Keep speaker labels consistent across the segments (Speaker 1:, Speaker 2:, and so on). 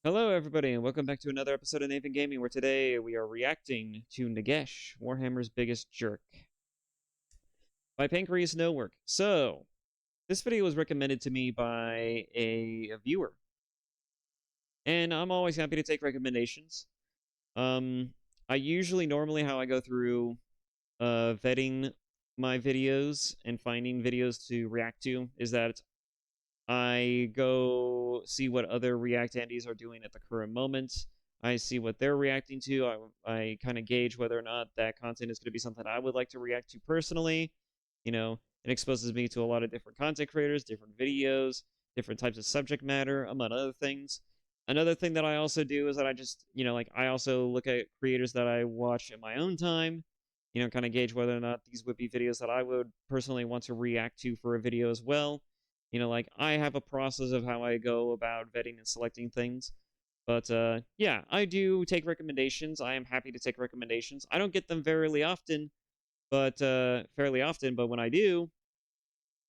Speaker 1: Hello, everybody, and welcome back to another episode of Nathan Gaming, where today we are reacting to Nagash, Warhammer's Biggest Jerk, by Pancreas No Work. So, this video was recommended to me by a viewer, and I'm always happy to take recommendations. I normally how I go through vetting my videos and finding videos to react to is that I go see what other React Andies are doing at the current moment. I see what they're reacting to. I kind of gauge whether or not that content is going to be something I would like to react to personally. It exposes me to a lot of different content creators, different videos, different types of subject matter, among other things. Another thing that I also do is that I also look at creators that I watch in my own time, kind of gauge whether or not these would be videos that I would personally want to react to for a video as well. I have a process of how I go about vetting and selecting things. But yeah, I do take recommendations. I am happy to take recommendations. I don't get them fairly often, but when I do,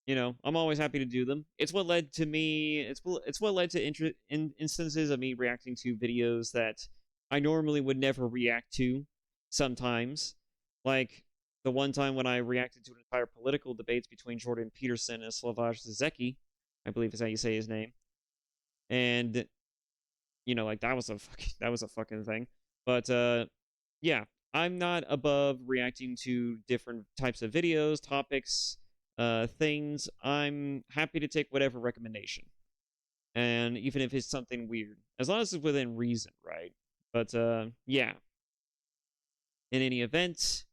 Speaker 1: I'm always happy to do them. It's what led to me. It's what led to instances of me reacting to videos that I normally would never react to. Sometimes, like the one time when I reacted to an entire political debates between Jordan Peterson and Slavoj Zizeki, I believe is how you say his name, and that was a fucking thing. But yeah, I'm not above reacting to different types of videos, topics, things. I'm happy to take whatever recommendation, and even if it's something weird, as long as it's within reason, right? But yeah. In any event,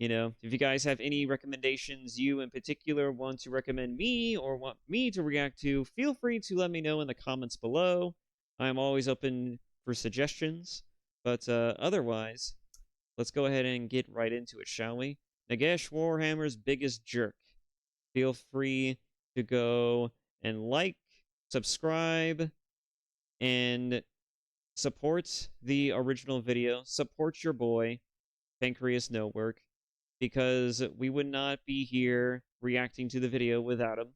Speaker 1: if you guys have any recommendations you in particular want to recommend me or want me to react to, feel free to let me know in the comments below. I'm always open for suggestions. But otherwise, let's go ahead and get right into it, shall we? Nagash, Warhammer's Biggest Jerk. Feel free to go and like, subscribe, and support the original video. Support your boy, Pancreas No Work, because we would not be here reacting to the video without him.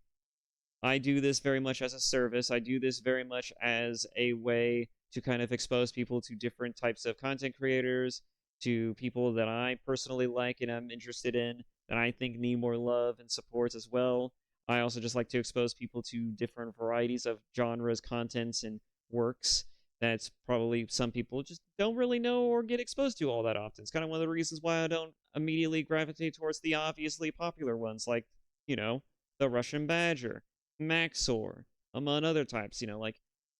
Speaker 1: I do this very much as a service. I do this very much as a way to kind of expose people to different types of content creators, to people that I personally like and I'm interested in, that I think need more love and support as well. I also just like to expose people to different varieties of genres, contents, and works that's probably some people just don't really know or get exposed to all that often. It's kind of one of the reasons why I don't immediately gravitate towards the obviously popular ones, like, the Russian Badger, Maxor, among other types.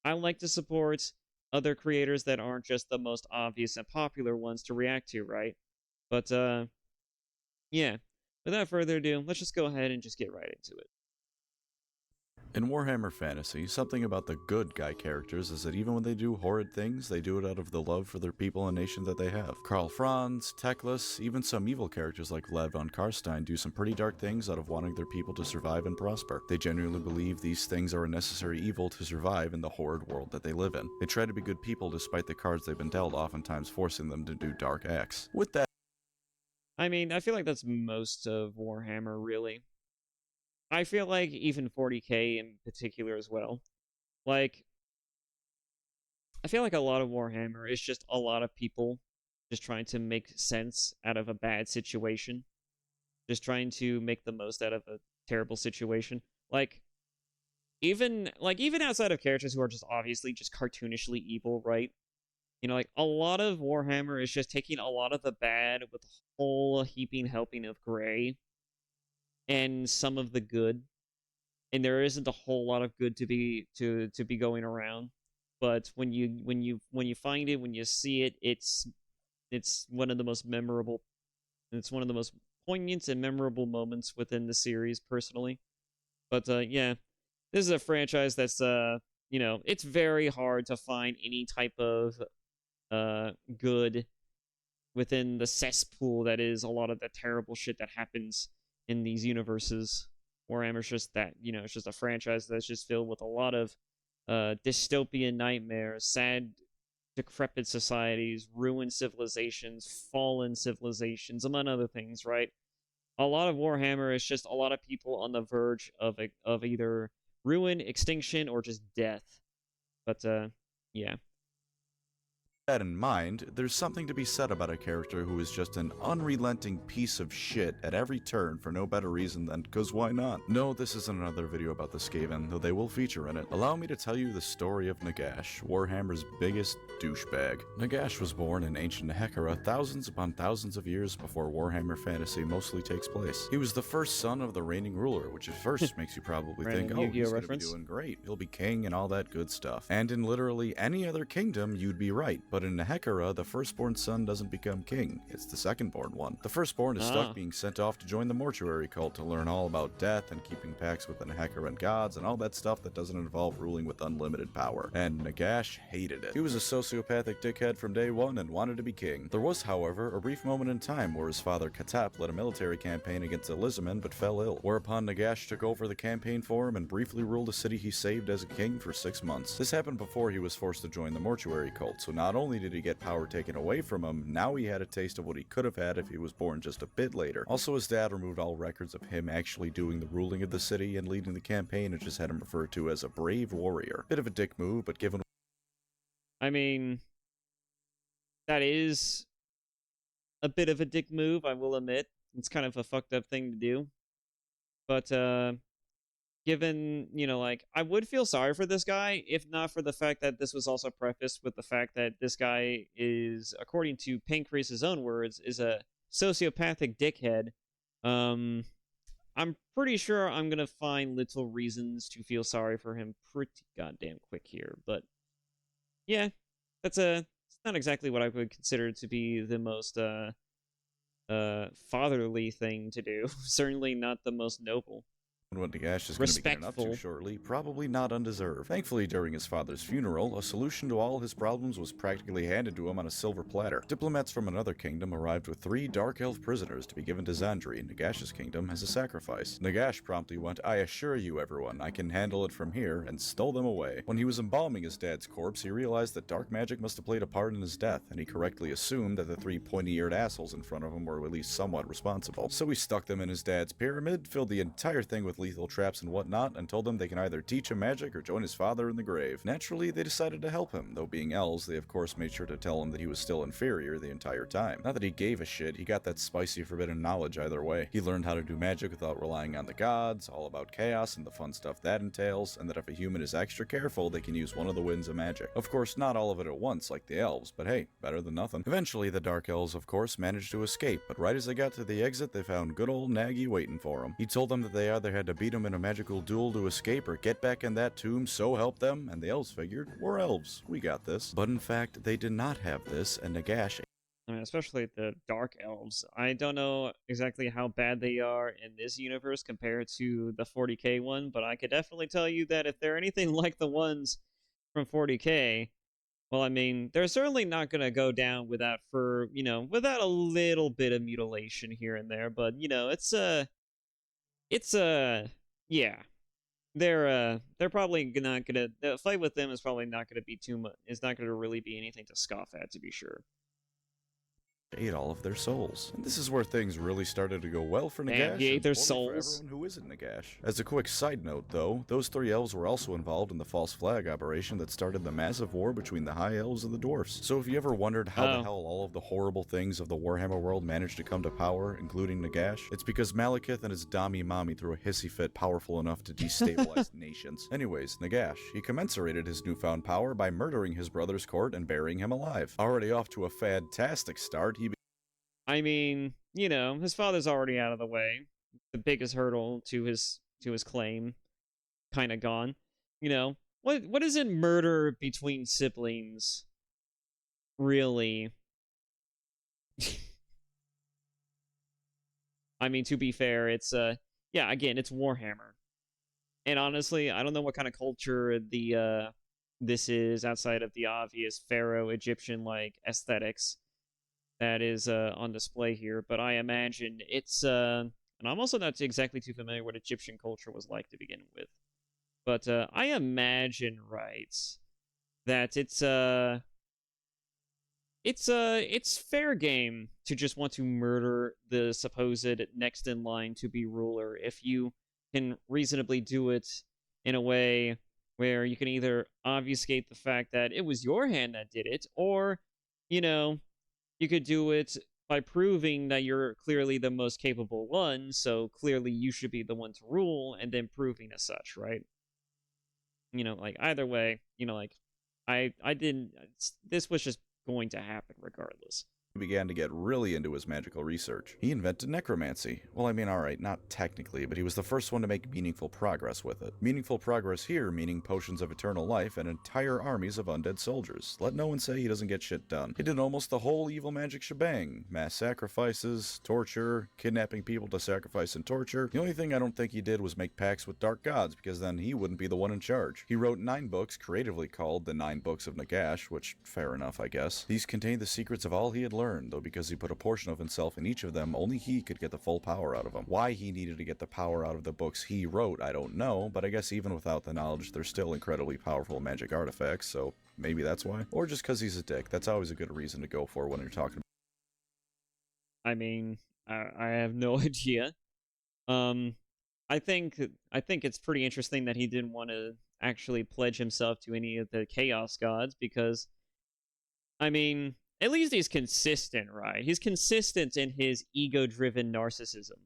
Speaker 1: I like to support other creators that aren't just the most obvious and popular ones to react to, right? But, yeah. Without further ado, let's just go ahead and just get right into it.
Speaker 2: In Warhammer Fantasy, something about the good guy characters is that even when they do horrid things, they do it out of the love for their people and nation that they have. Karl Franz, Teclis, even some evil characters like Lev von Karstein do some pretty dark things out of wanting their people to survive and prosper. They genuinely believe these things are a necessary evil to survive in the horrid world that they live in. They try to be good people despite the cards they've been dealt, oftentimes forcing them to do dark acts. With that,
Speaker 1: I mean, I feel like that's most of Warhammer, really. I feel like even 40k in particular as well. Like, I feel like a lot of Warhammer is just a lot of people just trying to make sense out of a bad situation. Just trying to make the most out of a terrible situation. Even outside of characters who are just obviously just cartoonishly evil, right? A lot of Warhammer is just taking a lot of the bad with a whole heaping helping of gray and some of the good. And there isn't a whole lot of good to be going around. But when you find it, when you see it, it's one of the most memorable. It's one of the most poignant and memorable moments within the series, personally. But yeah, this is a franchise that's it's very hard to find any type of good within the cesspool that is a lot of the terrible shit that happens in these universes. Warhammer's just that, it's just a franchise that's just filled with a lot of dystopian nightmares, sad, decrepit societies, ruined civilizations, fallen civilizations, among other things, right? A lot of Warhammer is just a lot of people on the verge of either ruin, extinction, or just death. But yeah.
Speaker 2: That in mind, there's something to be said about a character who is just an unrelenting piece of shit at every turn for no better reason than 'cause why not? No, this isn't another video about the Skaven, though they will feature in it. Allow me to tell you the story of Nagash, Warhammer's biggest douchebag. Nagash was born in ancient Hekara thousands upon thousands of years before Warhammer Fantasy mostly takes place. He was the first son of the reigning ruler, which at first makes you probably think, oh, he's gonna be doing great, he'll be king and all that good stuff. And in literally any other kingdom, you'd be right, but in Hekara, the firstborn son doesn't become king, it's the secondborn one. The firstborn is stuck being sent off to join the mortuary cult to learn all about death and keeping pacts with the Hekaran gods and all that stuff that doesn't involve ruling with unlimited power. And Nagash hated it. He was a sociopathic dickhead from day one and wanted to be king. There was, however, a brief moment in time where his father Katap led a military campaign against Elizamon but fell ill, whereupon Nagash took over the campaign for him and briefly ruled a city he saved as a king for 6 months. This happened before he was forced to join the mortuary cult, so not only did he get power taken away from him, now he had a taste of what he could have had if he was born just a bit later. Also, his dad removed all records of him actually doing the ruling of the city and leading the campaign and just had him referred to as a brave warrior. Bit of a dick move, but given...
Speaker 1: I mean, that is a bit of a dick move, I will admit. It's kind of a fucked up thing to do. But, given, you know, like, I would feel sorry for this guy, if not for the fact that this was also prefaced with the fact that this guy is, according to Pancreas's own words, is a sociopathic dickhead. I'm pretty sure I'm gonna find little reasons to feel sorry for him pretty goddamn quick here, but yeah, it's not exactly what I would consider to be the most, fatherly thing to do. Certainly not the most noble.
Speaker 2: What Nagash is going to be getting up to shortly, probably not undeserved. Thankfully, during his father's funeral, a solution to all his problems was practically handed to him on a silver platter. Diplomats from another kingdom arrived with 3 Dark Elf prisoners to be given to Zandri, Nagash's kingdom, as a sacrifice. Nagash promptly went, "I assure you, everyone, I can handle it from here," and stole them away. When he was embalming his dad's corpse, he realized that dark magic must have played a part in his death, and he correctly assumed that the 3 pointy-eared assholes in front of him were at least somewhat responsible. So he stuck them in his dad's pyramid, filled the entire thing with lethal traps and whatnot, and told them they can either teach him magic or join his father in the grave. Naturally, they decided to help him, though being elves, they of course made sure to tell him that he was still inferior the entire time. Not that he gave a shit, he got that spicy forbidden knowledge either way. He learned how to do magic without relying on the gods, all about chaos and the fun stuff that entails, and that if a human is extra careful, they can use one of the winds of magic. Of course, not all of it at once like the elves, but hey, better than nothing. Eventually, the Dark Elves, of course, managed to escape, but right as they got to the exit, they found good old Nagy waiting for them. He told them that they either had to beat him in a magical duel to escape or get back in that tomb, so help them, and the elves figured, we're elves, we got this. But in fact, they did not have this, and Nagash...
Speaker 1: I mean, especially the Dark Elves. I don't know exactly how bad they are in this universe compared to the 40k one, but I could definitely tell you that if they're anything like the ones from 40k, well, I mean, they're certainly not going to go down without without a little bit of mutilation here and there, but, you know, yeah. They're probably not gonna, the fight with them is probably not gonna be too much, it's not gonna really be anything to scoff at, to be sure.
Speaker 2: Ate all of their souls. And this is where things really started to go well for Nagash.
Speaker 1: Damn, he ate their souls.
Speaker 2: For everyone who isn't Nagash. As a quick side note, though, those 3 elves were also involved in the false flag operation that started the massive war between the high elves and the dwarfs. So if you ever wondered how the hell all of the horrible things of the Warhammer world managed to come to power, including Nagash, it's because Malekith and his Dami Mommy threw a hissy fit powerful enough to destabilize nations. Anyways, Nagash, he commensurated his newfound power by murdering his brother's court and burying him alive. Already off to a fantastic start,
Speaker 1: I mean, you know, his father's already out of the way. The biggest hurdle to his claim kind of gone. You know, what is it, murder between siblings really? I mean, to be fair, it's yeah, again, it's Warhammer. And honestly, I don't know what kind of culture this is outside of the obvious Pharaoh Egyptian like aesthetics that is on display here, but I imagine it's and I'm also not exactly too familiar what Egyptian culture was like to begin with, but I imagine, right, that it's fair game to just want to murder the supposed next in line to be ruler if you can reasonably do it in a way where you can either obfuscate the fact that it was your hand that did it, or you know, you could do it by proving that you're clearly the most capable one, so clearly you should be the one to rule, and then proving as such, right? Like either way, like I didn't. This was just going to happen regardless.
Speaker 2: He began to get really into his magical research. He invented necromancy. Well, I mean, alright, not technically, but he was the first one to make meaningful progress with it. Meaningful progress here meaning potions of eternal life and entire armies of undead soldiers. Let no one say he doesn't get shit done. He did almost the whole evil magic shebang. Mass sacrifices, torture, kidnapping people to sacrifice and torture. The only thing I don't think he did was make pacts with dark gods, because then he wouldn't be the one in charge. He wrote 9 books, creatively called the 9 Books of Nagash, which, fair enough, I guess. These contained the secrets of all he had learned, though because he put a portion of himself in each of them, only he could get the full power out of them. Why he needed to get the power out of the books he wrote, I don't know, but I guess even without the knowledge, they're still incredibly powerful magic artifacts, so maybe that's why. Or just because he's a dick. That's always a good reason to go for when you're talking.
Speaker 1: I mean, I have no idea. Um, I think it's pretty interesting that he didn't want to actually pledge himself to any of the chaos gods, because I mean, at least he's consistent, right? He's consistent in his ego-driven narcissism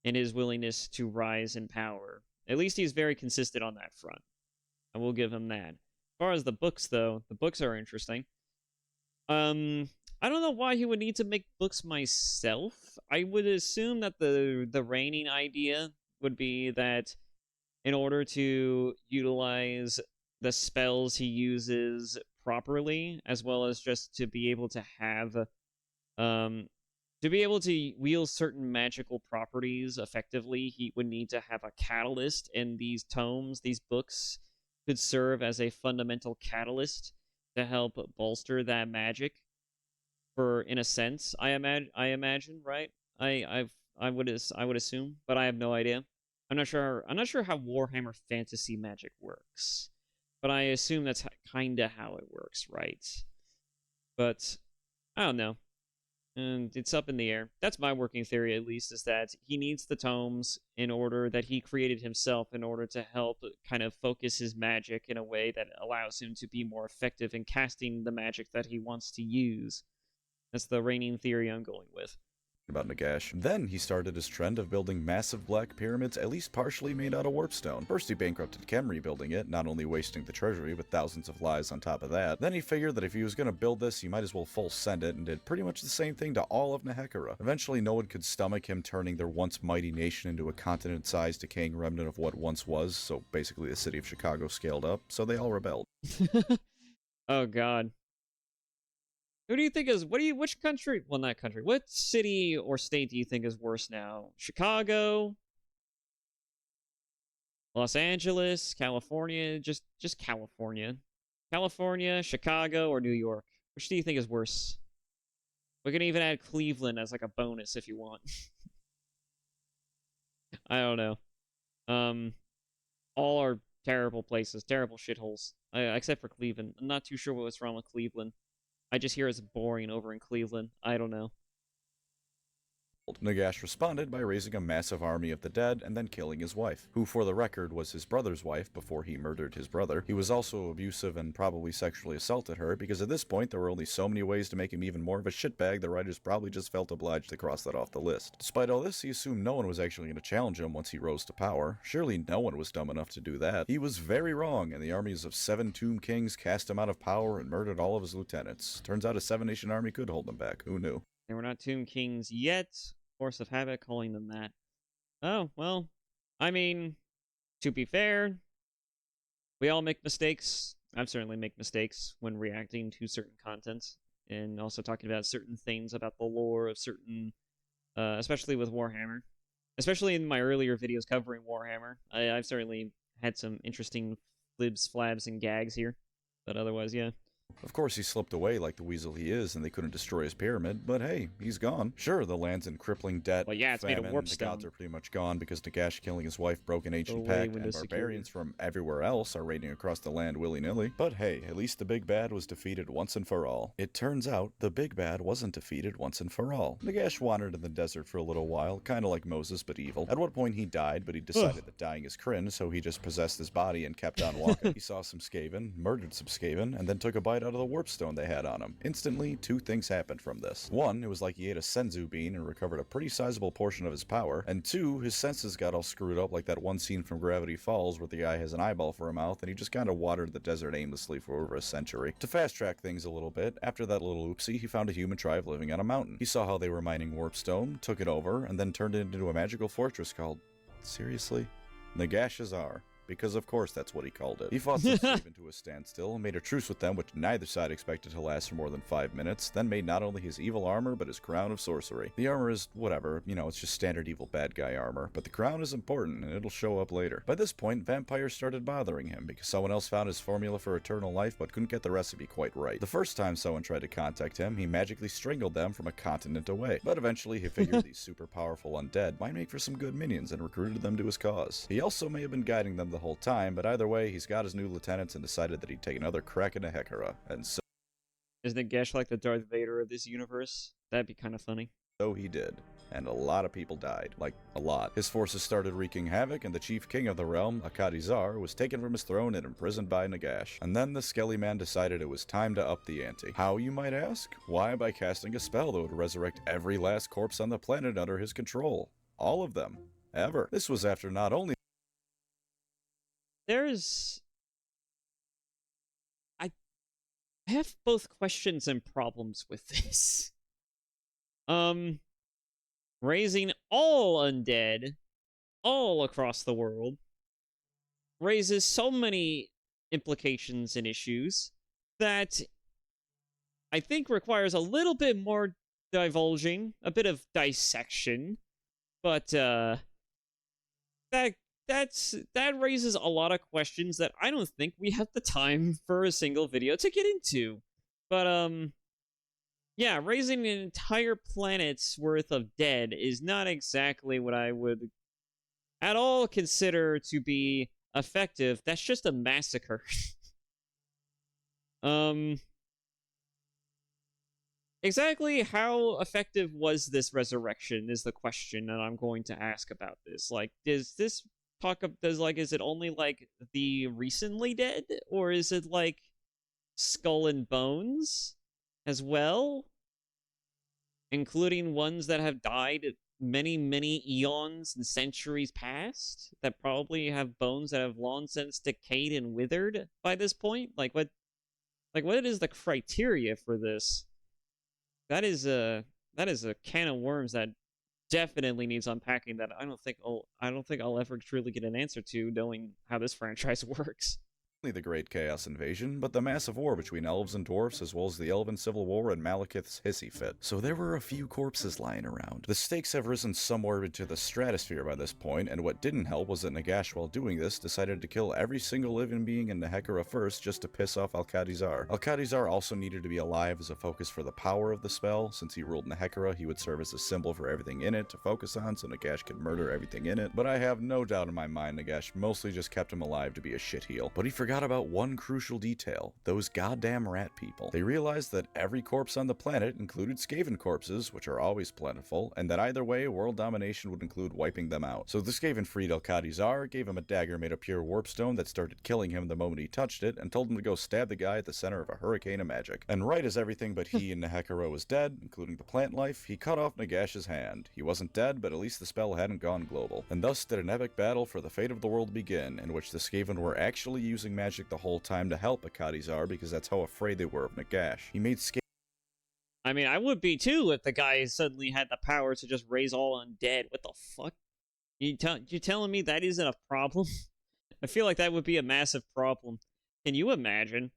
Speaker 1: and his willingness to rise in power. At least he's very consistent on that front. I will give him that. As far as the books, though, the books are interesting. I don't know why he would need to make books myself. I would assume that the reigning idea would be that in order to utilize the spells he uses properly, as well as just to be able to have to be able to wield certain magical properties effectively, he would need to have a catalyst, and these tomes, these books, could serve as a fundamental catalyst to help bolster that magic. For in a sense, I imagine, right? I would assume, but I have no idea. I'm not sure. I'm not sure how Warhammer Fantasy magic works, but I assume that's kind of how it works, right? But I don't know, and it's up in the air. That's my working theory, at least, is that he needs the tomes in order that he created himself in order to help kind of focus his magic in a way that allows him to be more effective in casting the magic that he wants to use. That's the reigning theory I'm going with.
Speaker 2: About Nagash. Then he started his trend of building massive black pyramids at least partially made out of warpstone. First he bankrupted Khemri building it, not only wasting the treasury but thousands of lives on top of that. Then he figured that if he was going to build this, he might as well full send it, and did pretty much the same thing to all of Nehekara. Eventually no one could stomach him turning their once mighty nation into a continent-sized decaying remnant of what once was, so basically the city of Chicago scaled up, so they all rebelled.
Speaker 1: Oh god. Who do you think is which country, well, not country, what city or state do you think is worse now? Chicago, Los Angeles, California, just California. California, Chicago, or New York? Which do you think is worse? We can even add Cleveland as like a bonus if you want. I don't know. All are terrible places, terrible shitholes. Except for Cleveland. I'm not too sure what's wrong with Cleveland. I just hear it's boring over in Cleveland. I don't know.
Speaker 2: Nagash responded by raising a massive army of the dead and then killing his wife, who for the record was his brother's wife before he murdered his brother. He was also abusive and probably sexually assaulted her, because at this point there were only so many ways to make him even more of a shitbag the writers probably just felt obliged to cross that off the list. Despite all this, he assumed no one was actually going to challenge him once he rose to power. Surely no one was dumb enough to do that. He was very wrong, and the armies of 7 Tomb Kings cast him out of power and murdered all of his lieutenants. Turns out a 7-nation army could hold him back. Who knew?
Speaker 1: They were not Tomb Kings yet. Force of habit calling them that. Oh, well, I mean, to be fair, we all make mistakes. I certainly make mistakes when reacting to certain content, and also talking about certain things about the lore of certain, especially with Warhammer. Especially in my earlier videos covering Warhammer, I've certainly had some interesting flibs, flabs, and gags here. But otherwise, yeah.
Speaker 2: Of course, he slipped away like the weasel he is, and they couldn't destroy his pyramid, but hey, he's gone. Sure, the land's in crippling debt,
Speaker 1: well, yeah, it's
Speaker 2: famine,
Speaker 1: made of warpstone.
Speaker 2: the gods are pretty much gone because Nagash killing his wife broke an ancient
Speaker 1: Away
Speaker 2: pact, and
Speaker 1: Windows
Speaker 2: barbarians
Speaker 1: security.
Speaker 2: from everywhere else are raiding across the land willy-nilly. But hey, at least the big bad was defeated once and for all. It turns out, the big bad wasn't defeated once and for all. Nagash wandered in the desert for a little while, kinda like Moses, but evil. At one point he died, but he decided that dying is cringe, so he just possessed his body and kept on walking. He saw some Skaven, murdered some Skaven, and then took a bite out of the warp stone they had on him. Instantly, two things happened from this. One, it was like he ate a senzu bean and recovered a pretty sizable portion of his power, and two, his senses got all screwed up like that one scene from Gravity Falls where the guy has an eyeball for a mouth and he just kind of watered the desert aimlessly for over a century. To fast track things a little bit, after that little oopsie, he found a human tribe living on a mountain. He saw how they were mining warp stone, took it over, and then turned it into a magical fortress called, seriously? Nagash. Because of course that's what he called it. He fought the Skaven to a standstill, made a truce with them which neither side expected to last for more than 5 minutes, then made not only his evil armor, but his crown of sorcery. The armor is whatever, it's just standard evil bad guy armor, but the crown is important, and it'll show up later. By this point, vampires started bothering him, because someone else found his formula for eternal life, but couldn't get the recipe quite right. The first time someone tried to contact him, he magically strangled them from a continent away, but eventually he figured these super powerful undead might make for some good minions, and recruited them to his cause. He also may have been guiding them the whole time, but either way, he's got his new lieutenants and decided that he'd take another crack into Hekara, and so
Speaker 1: Is Nagash like the Darth Vader of this universe? That'd be kind of funny.
Speaker 2: he did. And a lot of people died. Like, a lot. His forces started wreaking havoc, and the chief king of the realm, Akadizar, was taken from his throne and imprisoned by Nagash. And then the Skelly Man decided it was time to up the ante. How, you might ask? Why, by casting a spell that would resurrect every last corpse on the planet under his control. All of them. Ever. This was after not only
Speaker 1: I have both questions and problems with this. Raising all undead all across the world raises so many implications and issues that I think requires a little bit more divulging, a bit of dissection, but that raises a lot of questions that I don't think we have the time for a single video to get into. But yeah, raising an entire planet's worth of dead is not exactly what I would at all consider to be effective. That's just a massacre. Exactly how effective was this resurrection is the question that I'm going to ask about this. Like, is it only like the recently dead, or is it like skull and bones as well, including ones that have died many, many eons and centuries past, that probably have bones that have long since decayed and withered by this point? What is the criteria for this? That is a can of worms that definitely needs unpacking, that I don't think I'll ever truly get an answer to, knowing how this franchise works.
Speaker 2: the Great Chaos Invasion, but the massive war between elves and dwarfs, as well as the Elven Civil War and Malekith's Hissy Fit. So there were a few corpses lying around. The stakes have risen somewhere into the stratosphere by this point, and what didn't help was that Nagash, while doing this, decided to kill every single living being in Nehekara first just to piss off Alcadizar. Alcadizar also needed to be alive as a focus for the power of the spell. Since he ruled Nehekara, he would serve as a symbol for everything in it to focus on, so Nagash could murder everything in it. But I have no doubt in my mind Nagash mostly just kept him alive to be a shitheel. But he forgot about one crucial detail: those goddamn rat people. They realized that every corpse on the planet included Skaven corpses, which are always plentiful, and that either way, world domination would include wiping them out. So the Skaven freed Alcadizar, gave him a dagger made of pure warpstone that started killing him the moment he touched it, and told him to go stab the guy at the center of a hurricane of magic. And right as everything but he and Nehekara was dead, including the plant life, he cut off Nagash's hand. He wasn't dead, but at least the spell hadn't gone global. And thus did an epic battle for the fate of the world begin, in which the Skaven were actually using magic the whole time to help Akadizar, because that's how afraid they were of Nagash. He made
Speaker 1: I mean, I would be too if the guy suddenly had the power to just raise all undead. What the fuck? You telling me that isn't a problem? I feel like that would be a massive problem. Can you imagine?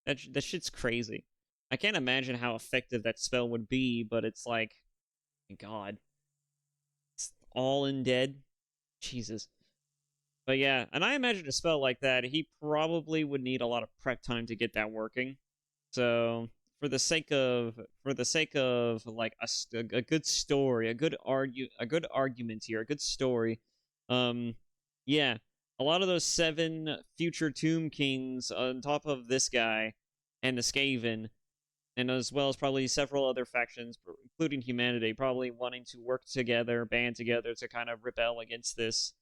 Speaker 1: That shit's crazy. I can't imagine how effective that spell would be, but it's like, God, it's all undead. Jesus. But yeah, and I imagine a spell like that, he probably would need a lot of prep time to get that working. So for the sake of like a good story, a good argument here, a good story, yeah, a lot of those 7 future Tomb Kings on top of this guy and the Skaven, and as well as probably several other factions, including humanity, probably wanting to work together, band together to kind of rebel against this,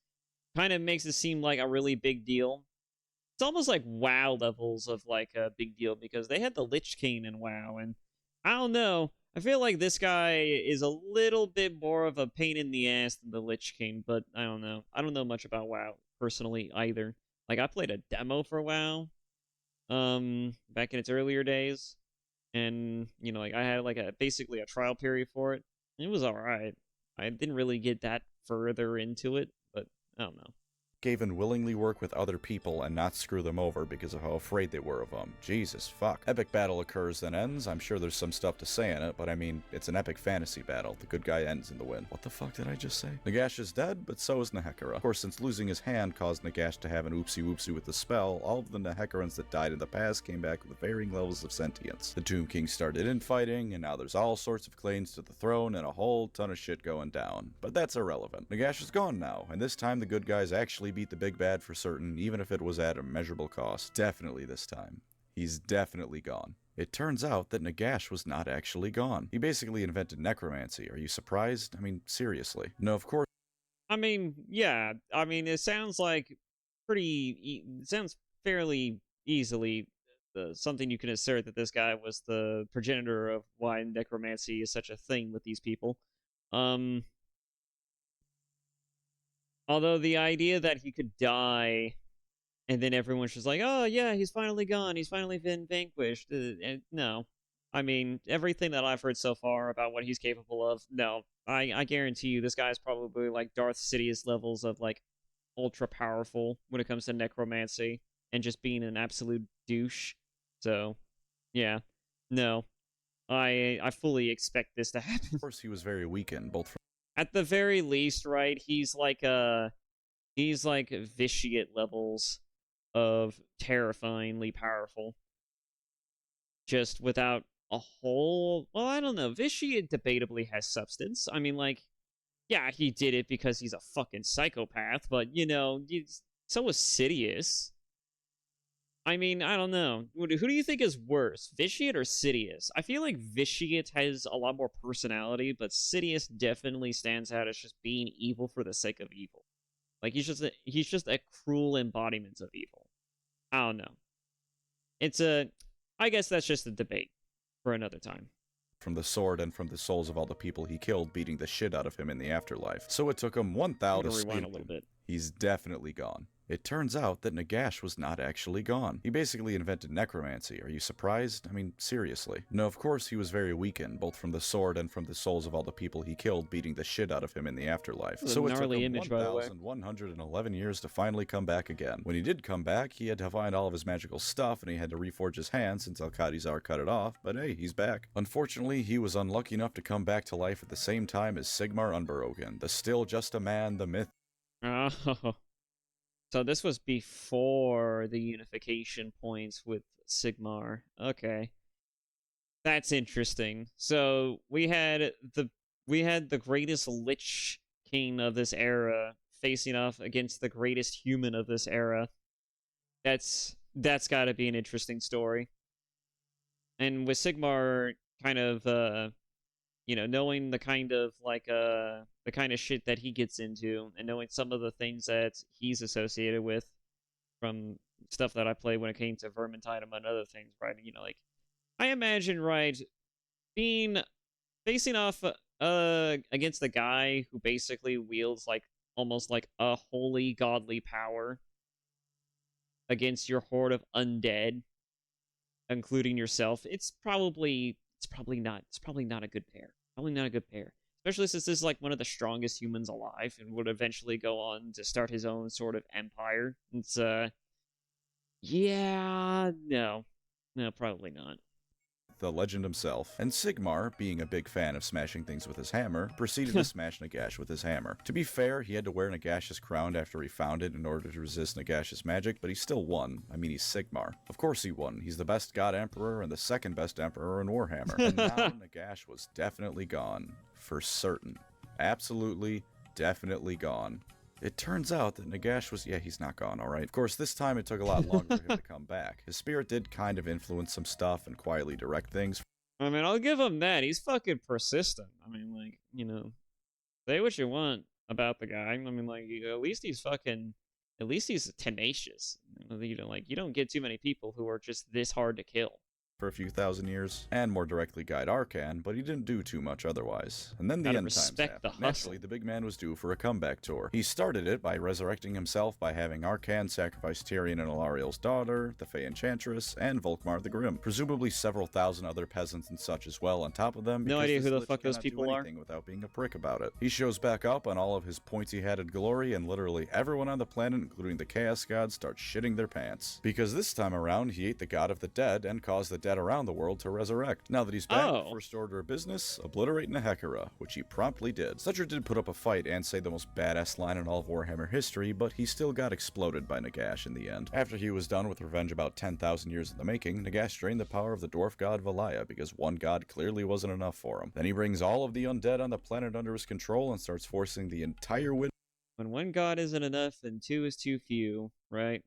Speaker 1: kind of makes it seem like a really big deal. almost like WoW levels of like a big deal because they had the Lich King in WoW, and I don't know. I feel like this guy is a little bit more of a pain in the ass than the Lich King, but I don't know. I don't know much about WoW personally either. Like I played a demo for WoW, back in its earlier days, and like I had like a basically a trial period for it. It was all right. I didn't really get that further into it, but I don't know.
Speaker 2: Gave and willingly work with other people and not screw them over because of how afraid they were of him. Jesus fuck. Epic battle occurs then ends. I'm sure there's some stuff to say in it, but I mean, it's an epic fantasy battle. The good guy ends in the win. What the fuck did I just say? Nagash is dead, but so is Nehekara. Of course, since losing his hand caused Nagash to have an oopsie whoopsie with the spell, all of the Nehekarans that died in the past came back with varying levels of sentience. The Tomb King started infighting, and now there's all sorts of claims to the throne and a whole ton of shit going down. But that's irrelevant. Nagash is gone now, and this time the good guys actually beat the big bad for certain, even if it was at a measurable cost. Definitely this time. He's definitely gone. It turns out that Nagash was not actually gone. He basically invented necromancy. Are you surprised? I mean, seriously. No, of course.
Speaker 1: I mean, yeah. I mean, it sounds like it sounds fairly easily something you can assert that this guy was the progenitor of why necromancy is such a thing with these people. Um, Although the idea that he could die and then everyone's just like, oh, yeah, he's finally gone. He's finally been vanquished. No. I mean, everything that I've heard so far about what he's capable of, no. I guarantee you this guy's probably like Darth Sidious levels of like ultra powerful when it comes to necromancy and just being an absolute douche. So, yeah. No. I fully expect this to happen.
Speaker 2: Of course, he was very weakened, both from
Speaker 1: At the very least, right? He's like vitiate levels of terrifyingly powerful. Just without a whole, well, I don't know. Vitiate debatably has substance. I mean, like, yeah, he did it because he's a fucking psychopath, but so was Sidious. I mean, I don't know. Who do you think is worse, Vitiate or Sidious? I feel like Vitiate has a lot more personality, but Sidious definitely stands out as just being evil for the sake of evil. Like he's just a cruel embodiment of evil. I don't know. I guess that's just a debate for another time.
Speaker 2: From the sword and from the souls of all the people he killed, beating the shit out of him in the afterlife. So it took him 1,000 to
Speaker 1: rewind a little bit.
Speaker 2: He's definitely gone. It turns out that Nagash was not actually gone. He basically invented necromancy. Are you surprised? I mean, seriously. No, of course he was very weakened, both from the sword and from the souls of all the people he killed, beating the shit out of him in the afterlife. So it took him 1,111 years to finally come back again. When he did come back, he had to find all of his magical stuff, and he had to reforge his hand since Al-Qadisar cut it off, but hey, he's back. Unfortunately, he was unlucky enough to come back to life at the same time as Sigmar Unbroken, the still just a man, the myth.
Speaker 1: Oh. So this was before the unification points with Sigmar. Okay. That's interesting. So we had the greatest Lich King of this era facing off against the greatest human of this era. That's got to be an interesting story. And with Sigmar kind of knowing the kind of shit that he gets into and knowing some of the things that he's associated with from stuff that I played when it came to Vermintide among other things, right? Like I imagine, right, facing off against the guy who basically wields like almost like a holy godly power against your horde of undead, including yourself. It's probably not a good pair. Probably not a good pair. Especially since this is like one of the strongest humans alive and would eventually go on to start his own sort of empire. It's yeah, no. No, probably not.
Speaker 2: The legend himself, and Sigmar, being a big fan of smashing things with his hammer, proceeded to smash Nagash with his hammer. To be fair, he had to wear Nagash's crown after he found it in order to resist Nagash's magic, but he still won. I mean, he's Sigmar. Of course he won. He's the best god emperor and the second best emperor in Warhammer. And now Nagash was definitely gone. For certain. Absolutely, definitely gone. It turns out that Nagash was, yeah, he's not gone, alright? Of course, this time it took a lot longer for him to come back. His spirit did kind of influence some stuff and quietly direct things.
Speaker 1: I mean, I'll give him that. He's fucking persistent. I mean, like, say what you want about the guy. I mean, like, at At least he's tenacious. You know, like, you don't get too many people who are just this hard to kill.
Speaker 2: For a few thousand years, and more directly guide Arcan, but he didn't do too much otherwise. And then the
Speaker 1: Gotta
Speaker 2: end times
Speaker 1: respect the
Speaker 2: happened. Naturally,
Speaker 1: hustle.
Speaker 2: the big man was due for a comeback tour. He started it by resurrecting himself by having Arcan sacrifice Tyrion and Ilariel's daughter, the Fey Enchantress, and Volkmar the Grim. Presumably several thousand other peasants and such as well on top of them.
Speaker 1: No
Speaker 2: because
Speaker 1: idea
Speaker 2: this
Speaker 1: who the
Speaker 2: Lich
Speaker 1: fuck those
Speaker 2: cannot do
Speaker 1: people are.
Speaker 2: anything without being a prick about it. He shows back up on all of his pointy-hatted glory, and literally everyone on the planet, including the Chaos Gods, starts shitting their pants. Because this time around, he ate the god of the dead and caused the dead around the world to resurrect. Now that he's back, first order of business, obliterate Nehekara, which he promptly did. Sudger did put up a fight and say the most badass line in all of Warhammer history, but he still got exploded by Nagash in the end. After he was done with revenge about 10,000 years in the making, Nagash drained the power of the dwarf god Valaya because one god clearly wasn't enough for him. Then he brings all of the undead on the planet under his control and starts forcing the entire wind
Speaker 1: When one god isn't enough, then two is too few, right?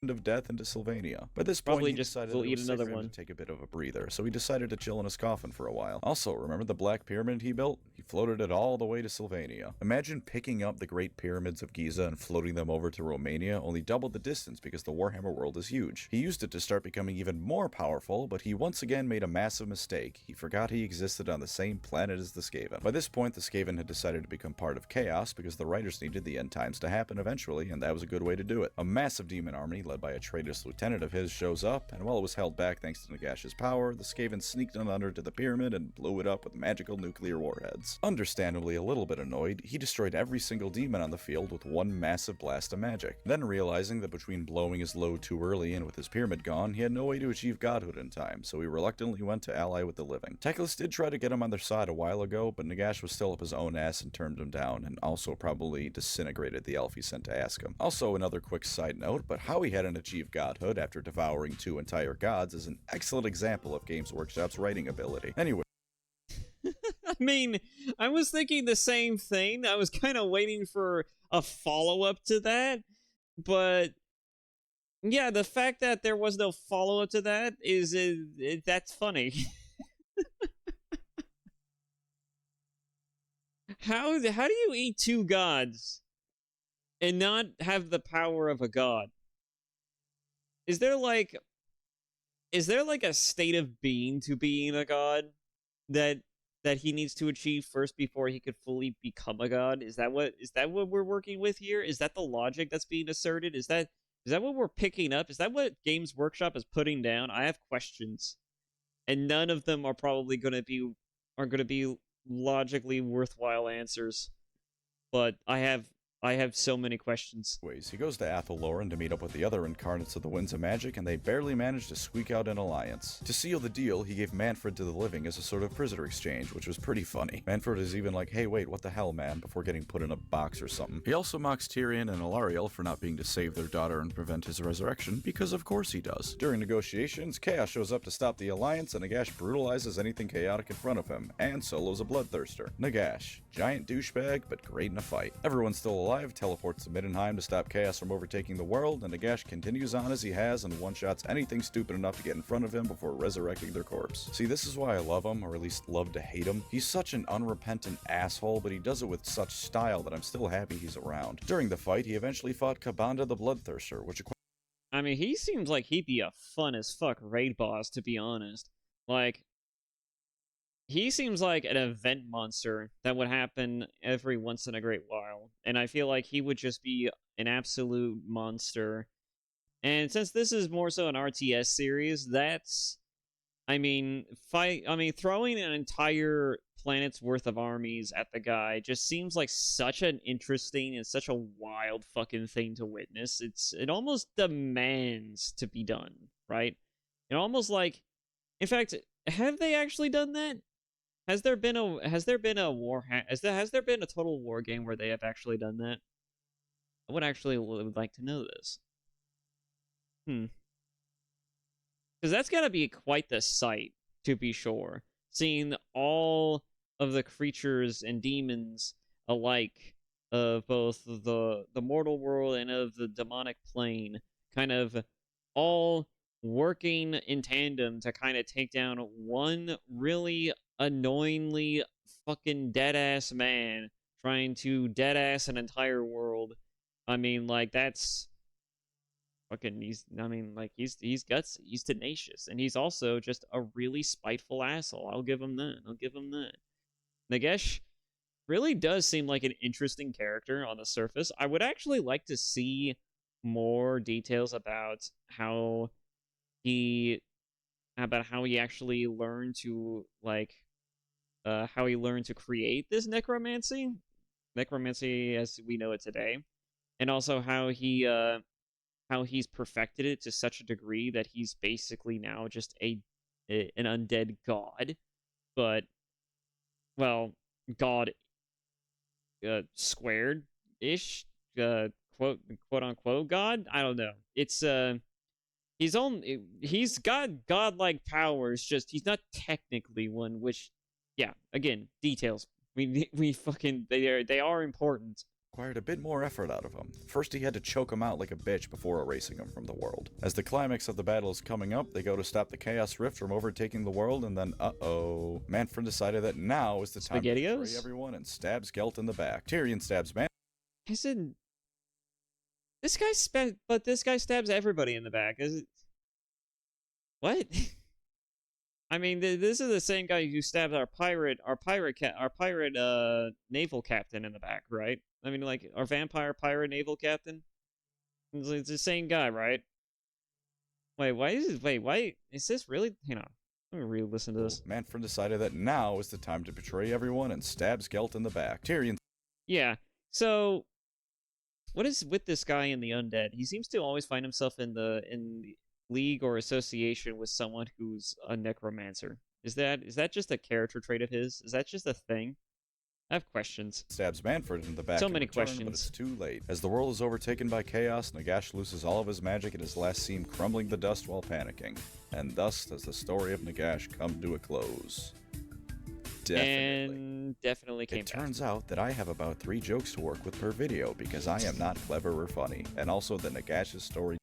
Speaker 2: of death into Sylvania. By this
Speaker 1: Probably
Speaker 2: point, he
Speaker 1: just
Speaker 2: decided
Speaker 1: will
Speaker 2: that it
Speaker 1: eat
Speaker 2: was safe
Speaker 1: another
Speaker 2: for him
Speaker 1: one.
Speaker 2: to take a bit of a breather, so he decided to chill in his coffin for a while. Also, remember the Black Pyramid he built? He floated it all the way to Sylvania. Imagine picking up the Great Pyramids of Giza and floating them over to Romania, only double the distance because the Warhammer world is huge. He used it to start becoming even more powerful, but he once again made a massive mistake. He forgot he existed on the same planet as the Skaven. By this point, the Skaven had decided to become part of Chaos because the writers needed the end times to happen eventually, and that was a good way to do it. A massive demon army led by a traitorous lieutenant of his shows up, and while it was held back thanks to Nagash's power, the Skaven sneaked on under to the pyramid and blew it up with magical nuclear warheads. Understandably a little bit annoyed, he destroyed every single demon on the field with one massive blast of magic. Then realizing that between blowing his load too early and with his pyramid gone, he had no way to achieve godhood in time, so he reluctantly went to ally with the living. Teclis did try to get him on their side a while ago, but Nagash was still up his own ass and turned him down, and also probably disintegrated the elf he sent to ask him. Also, another quick side note, but how he hadn't achieved godhood after devouring two entire gods is an excellent example of Games Workshop's writing ability. Anyway.
Speaker 1: I mean, I was thinking the same thing. I was kind of waiting for a follow-up to that, but yeah, the fact that there was no follow-up to that is that's funny. How do you eat two gods and not have the power of a god? Is there like a state of being to being a god that he needs to achieve first before he could fully become a god? Is that what we're working with here? Is that the logic that's being asserted? Is that what we're picking up? Is that what Games Workshop is putting down? I have questions, and none of them are probably going to be logically worthwhile answers. But I have so many questions.
Speaker 2: He goes to Athel-Loren to meet up with the other incarnates of the Winds of Magic, and they barely manage to squeak out an alliance. To seal the deal, he gave Manfred to the living as a sort of prisoner exchange, which was pretty funny. Manfred is even like, hey wait, what the hell, man, before getting put in a box or something. He also mocks Tyrion and Ilariel for not being to save their daughter and prevent his resurrection, because of course he does. During negotiations, Chaos shows up to stop the alliance, and Nagash brutalizes anything chaotic in front of him, and solos a bloodthirster. Nagash, giant douchebag, but great in a fight. Everyone's still alive, teleports to Middenheim to stop Chaos from overtaking the world, and Nagash continues on as he has and one-shots anything stupid enough to get in front of him before resurrecting their corpse. See, this is why I love him, or at least love to hate him. He's such an unrepentant asshole, but he does it with such style that I'm still happy he's around. During the fight, he eventually fought Kabanda the Bloodthirster, which
Speaker 1: I mean, he seems like he'd be a fun as fuck raid boss, to be honest. Like, he seems like an event monster that would happen every once in a great while. And I feel like he would just be an absolute monster. And since this is more so an RTS series, that's... I mean, throwing an entire planet's worth of armies at the guy just seems like such an interesting and such a wild fucking thing to witness. It almost demands to be done, right? It almost like... In fact, have they actually done that? Has there been a Total War game where they have actually done that? I would like to know this. Because that's gotta be quite the sight, to be sure. Seeing all of the creatures and demons alike of both the mortal world and of the demonic plane kind of all working in tandem to kind of take down one really annoyingly fucking dead-ass man trying to dead-ass an entire world. I mean, like, that's fucking, he's gutsy, he's tenacious, and he's also just a really spiteful asshole. I'll give him that. I'll give him that. Nagesh really does seem like an interesting character on the surface. I would actually like to see more details he about how he actually learned to how he learned to create this necromancy as we know it today, and also how he's perfected it to such a degree that he's basically now just an undead god, but well, god squared ish, quote quote unquote god. I don't know. It's he's got godlike powers, just he's not technically one, which yeah, again, details. We fucking they are important.
Speaker 2: Required a bit more effort out of him. First, he had to choke him out like a bitch before erasing him from the world. As the climax of the battle is coming up, they go to stop the Chaos Rift from overtaking the world, and then, Manfred decided that now is the time to betray everyone and stabs Gelt in the back. Tyrion stabs Manfred.
Speaker 1: I said, but this guy stabs everybody in the back. Is it? What? I mean, this is the same guy who stabbed our pirate naval captain in the back, right? I mean, like, our vampire pirate naval captain? It's the same guy, right? Wait, why is this really? Hang on. Let me re-listen to this.
Speaker 2: Manfred decided that now is the time to betray everyone and stabs Gelt in the back. Tyrion.
Speaker 1: Yeah, so what is with this guy in the undead? He seems to always find himself in the league or association with someone who's a necromancer. Is that just a character trait of his? Is that just a thing? I have questions.
Speaker 2: Stabs Manfred in the back.
Speaker 1: So many questions.
Speaker 2: But it's too late. As the world is overtaken by chaos, Nagash loses all of his magic and is last seen crumbling the dust while panicking. And thus does the story of Nagash come to a close.
Speaker 1: Definitely came back.
Speaker 2: It turns out that I have about 3 jokes to work with per video because I am not clever or funny. And also that Nagash's story.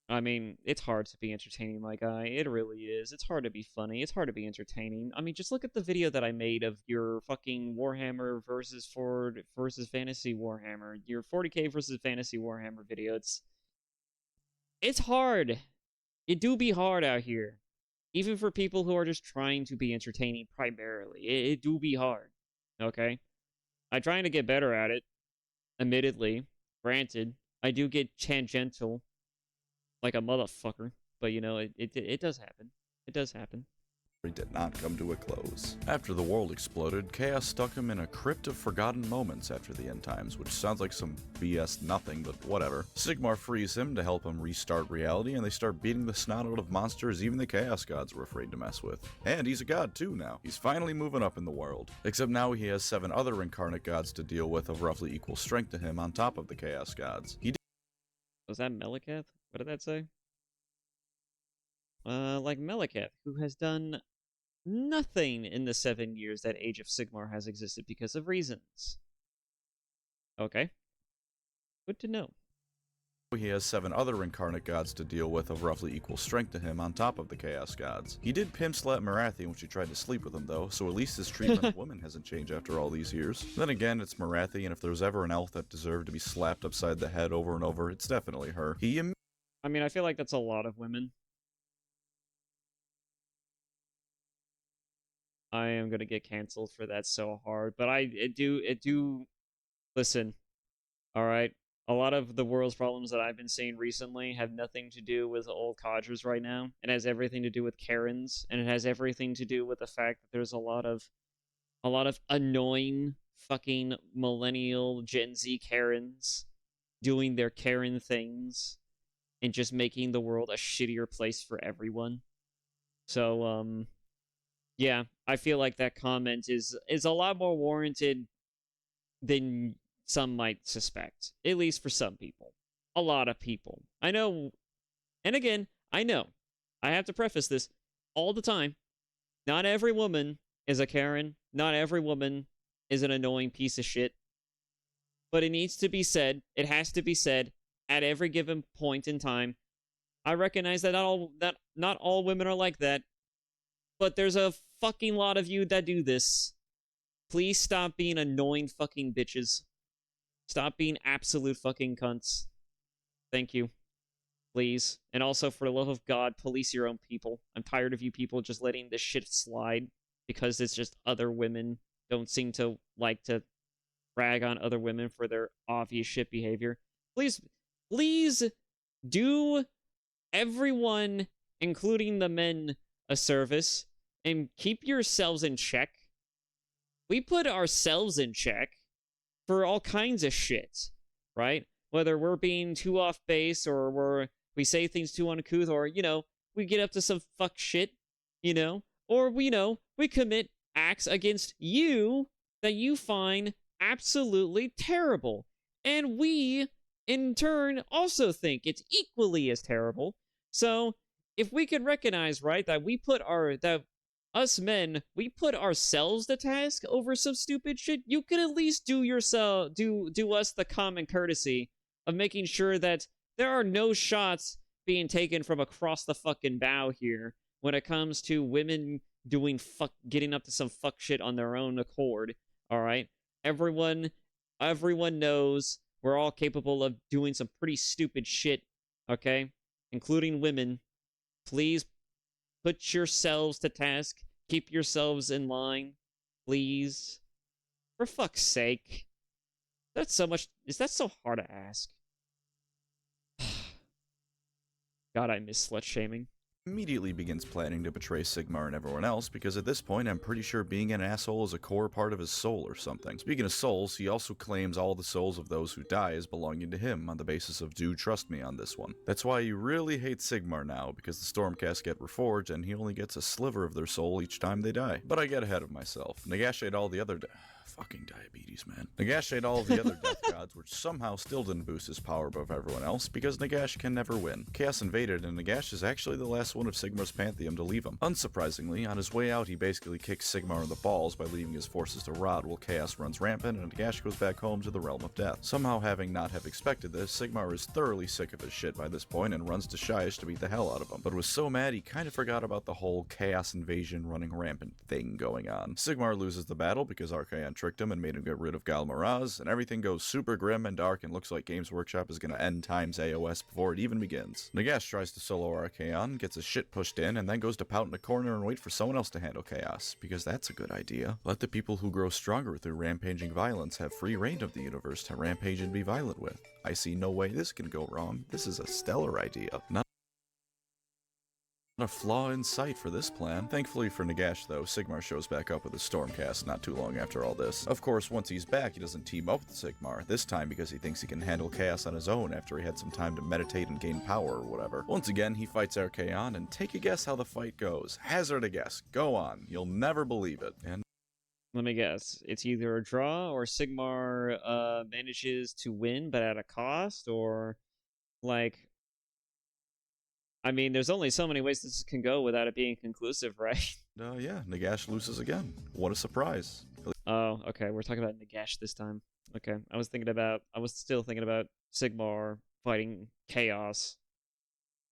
Speaker 1: I mean, it's hard to be entertaining, my guy. It really is. It's hard to be funny. It's hard to be entertaining. I mean, just look at the video that I made of your fucking Warhammer versus Fantasy Warhammer. Your 40k versus Fantasy Warhammer video. It's hard. It do be hard out here. Even for people who are just trying to be entertaining primarily. It do be hard. Okay? I'm trying to get better at it. Admittedly. Granted. I do get tangential like a motherfucker, but you know, it does happen. It does happen.
Speaker 2: Did not come to a close. After the world exploded, Chaos stuck him in a crypt of forgotten moments after the end times, which sounds like some BS nothing, but whatever. Sigmar frees him to help him restart reality, and they start beating the snot out of monsters even the Chaos Gods were afraid to mess with. And he's a god too now. He's finally moving up in the world. Except now he has 7 other incarnate gods to deal with of roughly equal strength to him on top of the Chaos Gods.
Speaker 1: Was that Melikath? What did that say? Like Melikath, who has done nothing in the 7 years that Age of Sigmar has existed because of reasons. Okay. Good to know.
Speaker 2: He has 7 other incarnate gods to deal with of roughly equal strength to him on top of the Chaos Gods. He did pimp slap Marathi when she tried to sleep with him though, so at least his treatment of women hasn't changed after all these years. Then again, it's Marathi, and if there was ever an elf that deserved to be slapped upside the head over and over, it's definitely her.
Speaker 1: I mean, I feel like that's a lot of women. I am gonna get canceled for that so hard, but it do listen. All right, a lot of the world's problems that I've been seeing recently have nothing to do with old codgers right now. It has everything to do with Karens, and it has everything to do with the fact that there's a lot of annoying fucking millennial Gen Z Karens doing their Karen things and just making the world a shittier place for everyone. So, yeah, I feel like that comment is a lot more warranted than some might suspect. At least for some people. A lot of people. I know, and again, I know. I have to preface this all the time. Not every woman is a Karen. Not every woman is an annoying piece of shit. But it needs to be said. It has to be said at every given point in time. I recognize that not all women are like that. But there's a fucking lot of you that do this. Please stop being annoying fucking bitches. Stop being absolute fucking cunts. Thank you. Please. And also, for the love of God, police your own people. I'm tired of you people just letting this shit slide because it's just other women don't seem to like to rag on other women for their obvious shit behavior. Please do everyone, including the men, a service and keep yourselves in check. We put ourselves in check for all kinds of shit, right? Whether we're being too off base or we say things too uncouth, or, we get up to some fuck shit, or, we commit acts against you that you find absolutely terrible. And we, in turn, also think it's equally as terrible. So, if we can recognize, right, that us men, we put ourselves to task over some stupid shit, you could at least do us the common courtesy of making sure that there are no shots being taken from across the fucking bow here when it comes to women getting up to some fuck shit on their own accord. All right, everyone knows we're all capable of doing some pretty stupid shit. Okay, including women. Please put yourselves to task. Keep yourselves in line, please. For fuck's sake. Is that so hard to ask? God, I miss slut-shaming.
Speaker 2: Immediately begins planning to betray Sigmar and everyone else, because at this point I'm pretty sure being an asshole is a core part of his soul or something. Speaking of souls, he also claims all the souls of those who die as belonging to him on the basis of do trust me on this one. That's why he really hates Sigmar now, because the Stormcast get reforged and he only gets a sliver of their soul each time they die. But I get ahead of myself. Nagash ate all the other fucking diabetes, man. Nagash ate all of the other death gods, which somehow still didn't boost his power above everyone else, because Nagash can never win. Chaos invaded, and Nagash is actually the last one of Sigmar's pantheon to leave him. Unsurprisingly, on his way out, he basically kicks Sigmar in the balls by leaving his forces to rot while Chaos runs rampant, and Nagash goes back home to the realm of death. Somehow, having not have expected this, Sigmar is thoroughly sick of his shit by this point and runs to Shyish to beat the hell out of him, but was so mad he kind of forgot about the whole Chaos invasion running rampant thing going on. Sigmar loses the battle because Archaon tricked him and made him get rid of Gal Maraz, and everything goes super grim and dark and looks like Games Workshop is gonna end times AOS before it even begins. Nagash tries to solo Archaon, gets his shit pushed in, and then goes to pout in a corner and wait for someone else to handle Chaos, because that's a good idea. Let the people who grow stronger through rampaging violence have free reign of the universe to rampage and be violent with. I see no way this can go wrong. This is a stellar idea. Not a flaw in sight for this plan. Thankfully for Nagash, though, Sigmar shows back up with his Stormcast not too long after all this. Of course, once he's back, he doesn't team up with Sigmar, this time because he thinks he can handle Chaos on his own after he had some time to meditate and gain power or whatever. Once again, he fights Archaon, and take a guess how the fight goes. Hazard a guess. Go on. You'll never believe it. And
Speaker 1: let me guess. It's either a draw or Sigmar manages to win, but at a cost, or like... I mean, there's only so many ways this can go without it being conclusive, right?
Speaker 2: yeah, Nagash loses again. What a surprise.
Speaker 1: Oh, okay, we're talking about Nagash this time. Okay, I was still thinking about Sigmar fighting Chaos,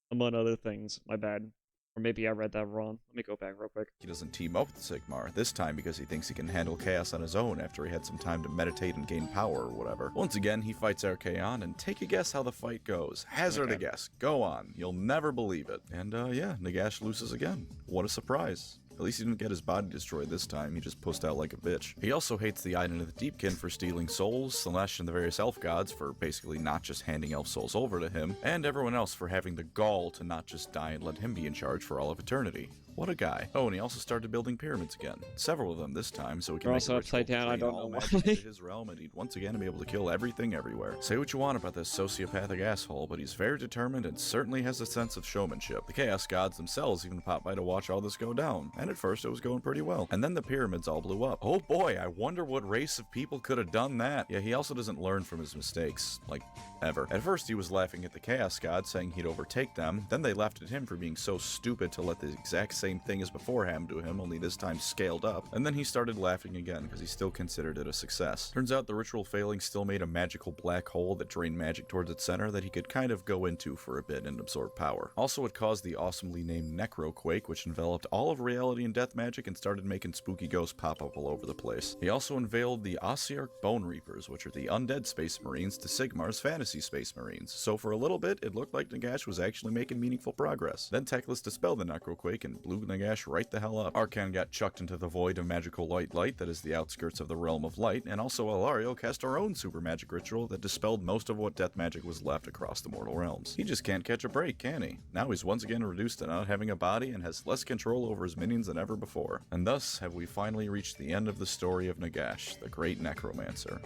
Speaker 1: among other things. My bad. Or maybe I read that wrong. Let me go back real quick.
Speaker 2: He doesn't team up with Sigmar, this time because he thinks he can handle Chaos on his own after he had some time to meditate and gain power or whatever. Once again, he fights Archaon, and take a guess how the fight goes. Hazard a guess. Go on. You'll never believe it. And yeah, Nagash loses again. What a surprise. At least he didn't get his body destroyed this time, he just pussed out like a bitch. He also hates the Iden of the Deepkin for stealing souls, Slanesh and the various elf gods for basically not just handing elf souls over to him, and everyone else for having the gall to not just die and let him be in charge for all of eternity. What a guy. Oh, and he also started building pyramids again. Several of them this time, so he can
Speaker 1: They're
Speaker 2: make
Speaker 1: also upside down, I don't know why.
Speaker 2: Into his realm, and he'd once again be able to kill everything everywhere. Say what you want about this sociopathic asshole, but he's very determined and certainly has a sense of showmanship. The Chaos Gods themselves even popped by to watch all this go down, and at first it was going pretty well. And then the pyramids all blew up. Oh boy, I wonder what race of people could have done that. Yeah, he also doesn't learn from his mistakes, like, ever. At first he was laughing at the Chaos Gods, saying he'd overtake them, then they laughed at him for being so stupid to let the exact same thing as before happened to him, only this time scaled up, and then he started laughing again because he still considered it a success. Turns out the ritual failing still made a magical black hole that drained magic towards its center that he could kind of go into for a bit and absorb power. Also, it caused the awesomely named Necroquake, which enveloped all of reality and death magic and started making spooky ghosts pop up all over the place. He also unveiled the Ossiarch Bone Reapers, which are the undead Space Marines to Sigmar's fantasy Space Marines. So for a little bit, it looked like Nagash was actually making meaningful progress. Then Teclis dispelled the Necroquake and blew Nagash right the hell up. Arcan got chucked into the void of magical light that is the outskirts of the realm of light, and also Alario cast our own super magic ritual that dispelled most of what death magic was left across the mortal realms. He just can't catch a break, can he? Now he's once again reduced to not having a body and has less control over his minions than ever before. And thus have we finally reached the end of the story of Nagash, the great necromancer.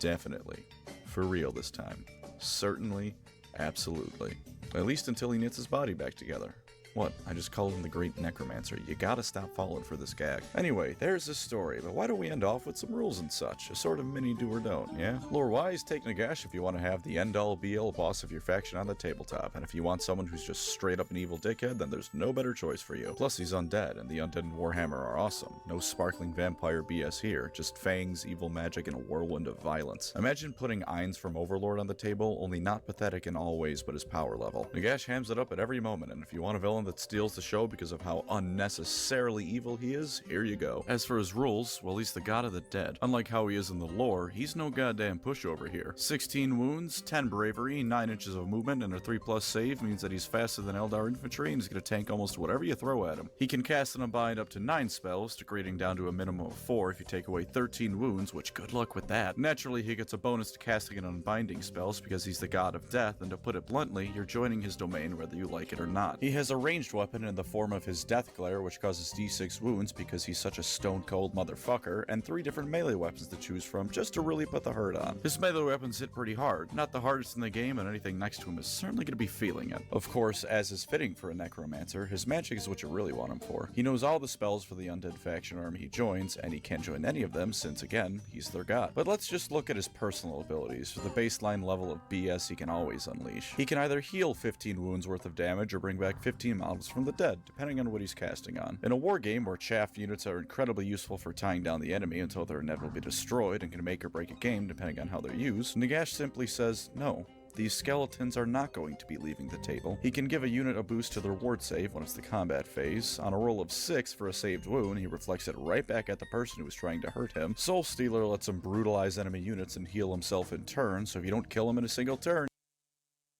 Speaker 2: Definitely. For real this time. Certainly. Absolutely. At least until he knits his body back together. What? I just called him the Great Necromancer. You gotta stop falling for this gag. Anyway, there's this story, but why don't we end off with some rules and such? A sort of mini do or don't, yeah? Lore-wise, take Nagash if you want to have the end-all be-all boss of your faction on the tabletop, and if you want someone who's just straight up an evil dickhead, then there's no better choice for you. Plus, he's undead, and the undead in Warhammer are awesome. No sparkling vampire BS here, just fangs, evil magic, and a whirlwind of violence. Imagine putting Ainz from Overlord on the table, only not pathetic in all ways but his power level. Nagash hams it up at every moment, and if you want a villain that steals the show because of how unnecessarily evil he is, here you go. As for his rules, well, he's the god of the dead. Unlike how he is in the lore, he's no goddamn pushover here. 16 wounds, 10 bravery, 9 inches of movement, and a 3+ save means that he's faster than Eldar infantry and he's gonna tank almost whatever you throw at him. He can cast and unbind up to 9 spells, degrading down to a minimum of 4 if you take away 13 wounds, which good luck with that. Naturally, he gets a bonus to casting and unbinding spells because he's the god of death, and to put it bluntly, you're joining his domain whether you like it or not. He has a ranged weapon in the form of his Death Glare, which causes d6 wounds because he's such a stone-cold motherfucker, and 3 different melee weapons to choose from just to really put the hurt on. His melee weapons hit pretty hard, not the hardest in the game, and anything next to him is certainly going to be feeling it. Of course, as is fitting for a necromancer, his magic is what you really want him for. He knows all the spells for the undead faction army he joins, and he can't join any of them since, again, he's their god. But let's just look at his personal abilities. For the baseline level of BS he can always unleash. He can either heal 15 wounds worth of damage or bring back 15 models from the dead, depending on what he's casting on. In a war game where chaff units are incredibly useful for tying down the enemy until they're inevitably destroyed and can make or break a game depending on how they're used, Nagash simply says no. These skeletons are not going to be leaving the table. He can give a unit a boost to their ward save when it's the combat phase. On a roll of 6 for a saved wound, he reflects it right back at the person who was trying to hurt him. Soul Stealer lets him brutalize enemy units and heal himself in turn, so if you don't kill him in a single turn,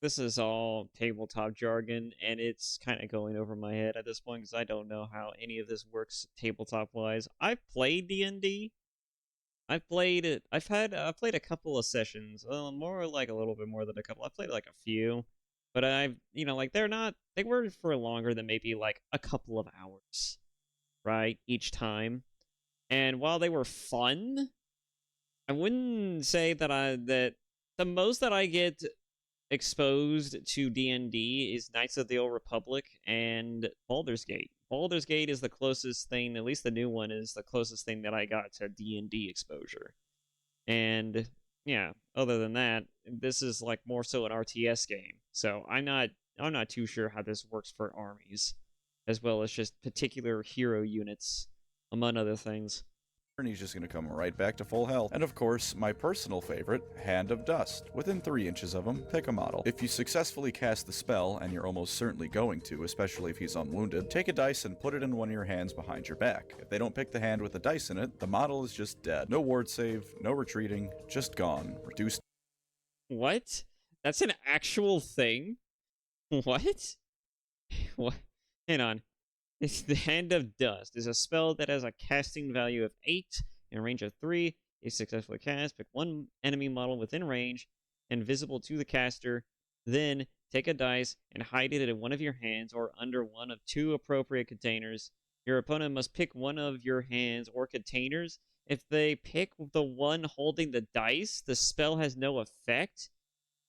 Speaker 1: This is all tabletop jargon, and it's kind of going over my head at this point because I don't know how any of this works tabletop-wise. I've played D&D. I've played it. I've played a couple of sessions, more like a little bit more than a couple. I've played like a few, but like they were for longer than maybe like a couple of hours, right? Each time, and while they were fun, I wouldn't say that the most that I get exposed to D&D is Knights of the Old Republic and Baldur's Gate. Baldur's Gate is the closest thing, at least the new one is the closest thing that I got to D&D exposure. And yeah, other than that, this is like more so an RTS game. So I'm not too sure how this works for armies, as well as just particular hero units, among other things.
Speaker 2: and he's just going to come right back to full health. And of course, my personal favorite, Hand of Dust. Within 3 inches of him, pick a model. If you successfully cast the spell, and you're almost certainly going to, especially if he's unwounded, take a dice and put it in one of your hands behind your back. If they don't pick the hand with the dice in it, the model is just dead. No ward save, no retreating, just gone. Reduced.
Speaker 1: What? That's an actual thing? What? What? Hang on. It's the Hand of Dust. It's a spell that has a casting value of 8 and a range of 3. If successfully cast, pick one enemy model within range and visible to the caster. Then take a dice and hide it in one of your hands or under one of 2 appropriate containers. Your opponent must pick one of your hands or containers. If they pick the one holding the dice, the spell has no effect.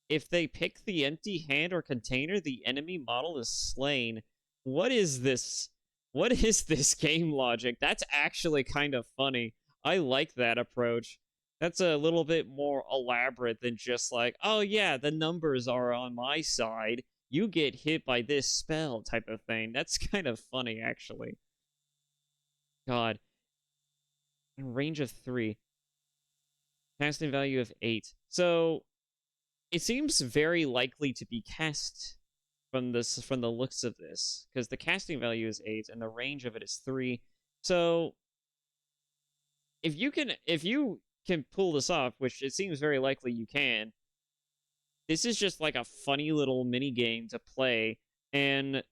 Speaker 1: If they pick the empty hand or container, the enemy model is slain. What is this? What is this game logic? That's actually kind of funny. I like that approach. That's a little bit more elaborate than just like, oh yeah, the numbers are on my side. you get hit by this spell type of thing. That's kind of funny, actually. God. Range of 3. Casting value of 8. So, it seems very likely to be cast from the looks of this, because the casting value is 8 and the range of it is 3. So, if you can pull this off, which it seems very likely you can, this is just like a funny little mini game to play. And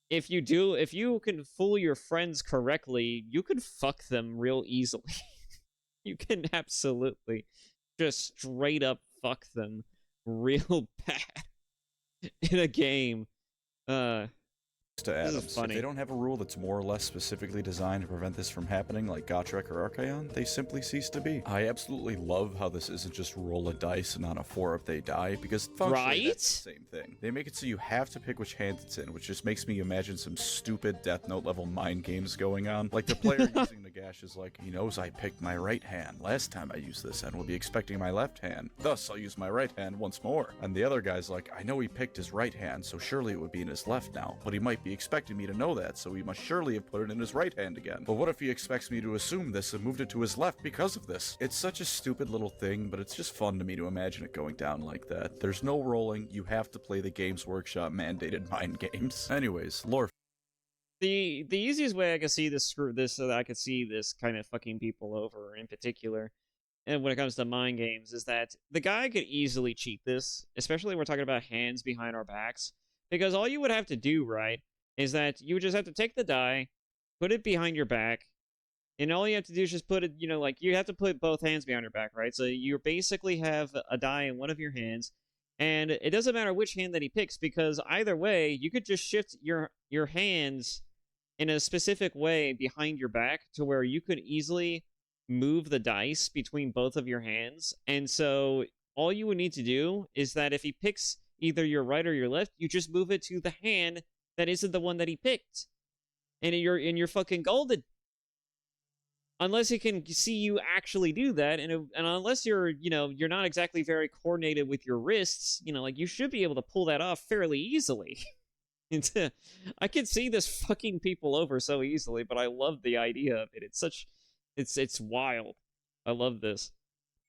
Speaker 1: if you can fool your friends correctly, you can fuck them real easily. You can absolutely just straight up fuck them real bad in a game.
Speaker 2: To
Speaker 1: This is
Speaker 2: Adams. If
Speaker 1: funny.
Speaker 2: they don't have a rule that's more or less specifically designed to prevent this from happening, like Gotrek or Archaon, they simply cease to be. I absolutely love how this isn't just roll a dice and on a 4-up they die, because functionally
Speaker 1: Right?
Speaker 2: that's the same thing. They make it so you have to pick which hand it's in, which just makes me imagine some stupid Death Note level mind games going on. Like the player using Nagash is like, he knows I picked my right hand last time I used this and will be expecting my left hand, thus I'll use my right hand once more. And the other guy's like, I know he picked his right hand, so surely it would be in his left now, but he might be expecting me to know that, so he must surely have put it in his right hand again. But what if he expects me to assume this and moved it to his left because of this? It's such a stupid little thing, but it's just fun to me to imagine it going down like that. There's no rolling, you have to play the Games Workshop mandated mind games. Anyways, lore.
Speaker 1: The easiest way I could see this so that I could see this kind of fucking people over in particular, and when it comes to mind games, is that the guy could easily cheat this, especially when we're talking about hands behind our backs, because all you would have to do, right, is that you would just have to take the die, put it behind your back, and all you have to do is just put it, like, you have to put both hands behind your back, right? So you basically have a die in one of your hands, and it doesn't matter which hand that he picks, because either way, you could just shift your hands in a specific way behind your back to where you could easily move the dice between both of your hands. And so all you would need to do is that if he picks either your right or your left, you just move it to the hand that isn't the one that he picked, and you're fucking golden. Unless he can see you actually do that, and unless you're not exactly very coordinated with your wrists, like, you should be able to pull that off fairly easily. I can see this fucking people over so easily, but I love the idea of it. It's wild. I love this.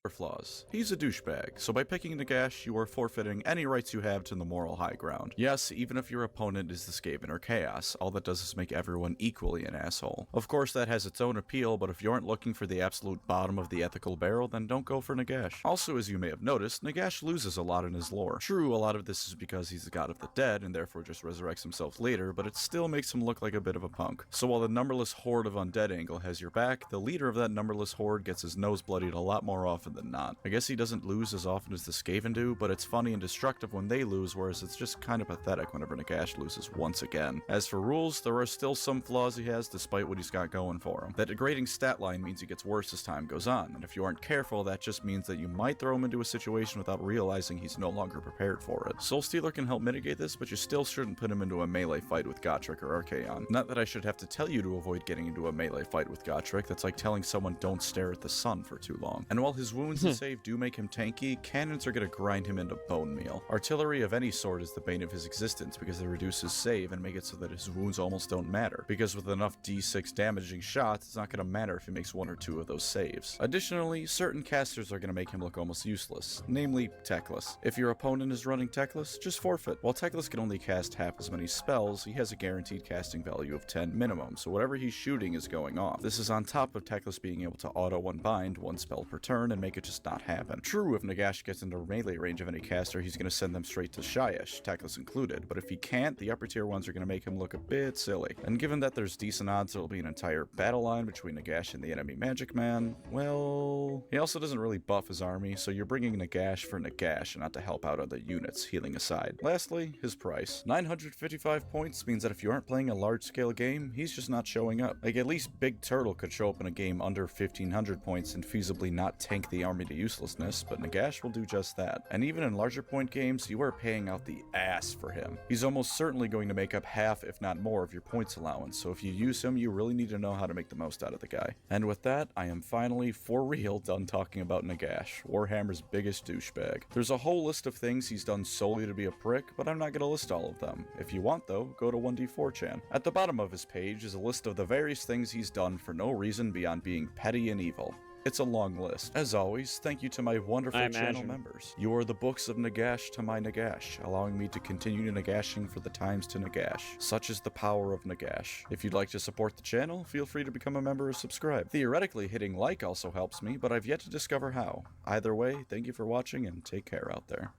Speaker 2: Flaws. He's a douchebag, so by picking Nagash, you are forfeiting any rights you have to the moral high ground. Yes, even if your opponent is the Skaven or Chaos, all that does is make everyone equally an asshole. Of course, that has its own appeal, but if you aren't looking for the absolute bottom of the ethical barrel, then don't go for Nagash. Also, as you may have noticed, Nagash loses a lot in his lore. True, a lot of this is because he's the god of the dead, and therefore just resurrects himself later, but it still makes him look like a bit of a punk. So while the numberless horde of undead angle has your back, the leader of that numberless horde gets his nose bloodied a lot more often than not. I guess he doesn't lose as often as the Skaven do, but it's funny and destructive when they lose, whereas it's just kind of pathetic whenever Nagash loses once again. As for rules, there are still some flaws he has despite what he's got going for him. That degrading stat line means he gets worse as time goes on, and if you aren't careful, that just means that you might throw him into a situation without realizing he's no longer prepared for it. Soulstealer can help mitigate this, but you still shouldn't put him into a melee fight with Gotrek or Archaon. Not that I should have to tell you to avoid getting into a melee fight with Gotrek, that's like telling someone don't stare at the sun for too long. And while his wounds and save do make him tanky, cannons are gonna grind him into bone meal. Artillery of any sort is the bane of his existence because they reduce his save and make it so that his wounds almost don't matter, because with enough d6 damaging shots, it's not gonna matter if he makes one or two of those saves. Additionally, certain casters are gonna make him look almost useless, namely Teclis. If your opponent is running Teclis, just forfeit. While Teclis can only cast half as many spells, he has a guaranteed casting value of 10 minimum, so whatever he's shooting is going off. This is on top of Teclis being able to auto-unbind one spell per turn and make it just not happen. True, if Nagash gets into melee range of any caster, he's going to send them straight to Shyish, Teclis included, but if he can't, the upper tier ones are going to make him look a bit silly. And given that there's decent odds there'll be an entire battle line between Nagash and the enemy Magic Man, well, he also doesn't really buff his army, so you're bringing Nagash for Nagash and not to help out other units, healing aside. Lastly, his price. 955 points means that if you aren't playing a large-scale game, he's just not showing up. Like, at least Big Turtle could show up in a game under 1500 points and feasibly not tank the the army to uselessness, but Nagash will do just that. And even in larger point games, you are paying out the ass for him. He's almost certainly going to make up half, if not more, of your points allowance, so if you use him, you really need to know how to make the most out of the guy. And with that, I am finally, for real, done talking about Nagash, Warhammer's biggest douchebag. There's a whole list of things he's done solely to be a prick, but I'm not going to list all of them. If you want, though, go to 1D4chan. At the bottom of his page is a list of the various things he's done for no reason beyond being petty and evil. It's a long list. As always, thank you to my wonderful channel members. You are the books of Nagash to my Nagash, allowing me to continue Nagashing for the times to Nagash. Such is the power of Nagash. If you'd like to support the channel, feel free to become a member or subscribe. Theoretically, hitting like also helps me, but I've yet to discover how. Either way, thank you for watching and take care out there.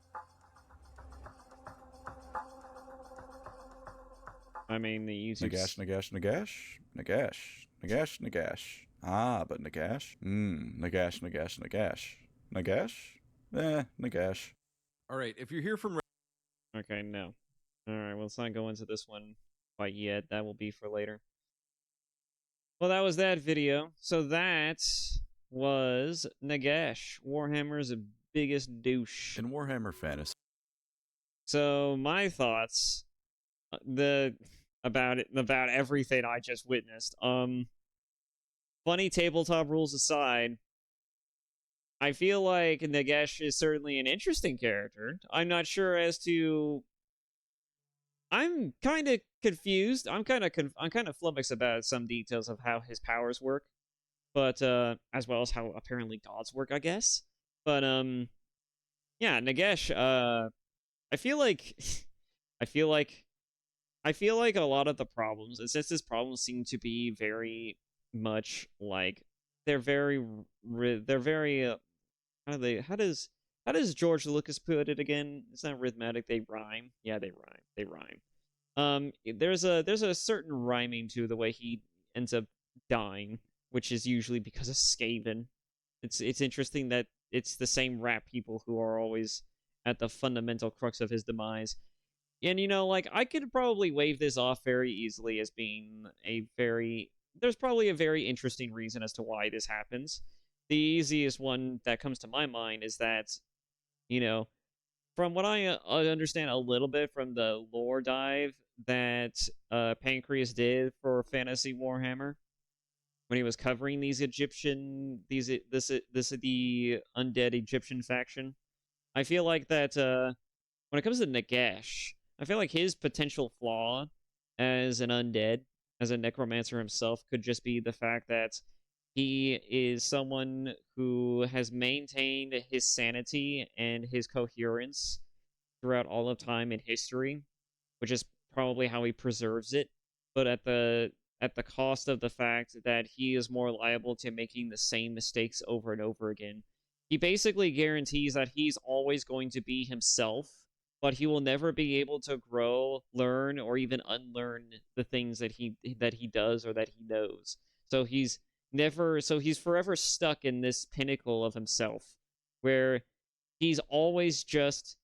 Speaker 1: I mean, the YouTube...
Speaker 2: Nagash. Ah, but Nagash? Nagash. Nagash.
Speaker 3: Alright, if you're here from...
Speaker 1: Okay, no. Alright, well, let's not go into this one quite yet. That will be for later. Well, that was that video. So that was Nagash, Warhammer's biggest douche.
Speaker 2: In Warhammer Fantasy.
Speaker 1: So, my thoughts... about everything I just witnessed. Funny tabletop rules aside, I feel like Nagash is certainly an interesting character. I'm not sure as to... I'm kind of confused. I'm kind of flummoxed about some details of how his powers work, but as well as how apparently gods work, I guess. But yeah, Nagash. I feel like a lot of the problems, and since his problems seem to be very much like they're very how does George Lucas put it again? It's not rhythmic, they rhyme. Yeah, they rhyme. There's a certain rhyming to the way he ends up dying, which is usually because of Skaven. It's interesting that it's the same rat people who are always at the fundamental crux of his demise. And, you know, like, I could probably wave this off very easily as being there's probably a very interesting reason as to why this happens. The easiest one that comes to my mind is that, you know, from what I understand a little bit from the lore dive that Pancreas did for Fantasy Warhammer, when he was covering the undead Egyptian faction, I feel like that, when it comes to Nagash, I feel like his potential flaw as an undead, as a necromancer himself, could just be the fact that he is someone who has maintained his sanity and his coherence throughout all of time and history, which is probably how he preserves it, but at the cost of the fact that he is more liable to making the same mistakes over and over again. He basically guarantees that he's always going to be himself, but he will never be able to grow, learn, or even unlearn the things that he does or that he knows. So he's forever stuck in this pinnacle of himself, where he's always just,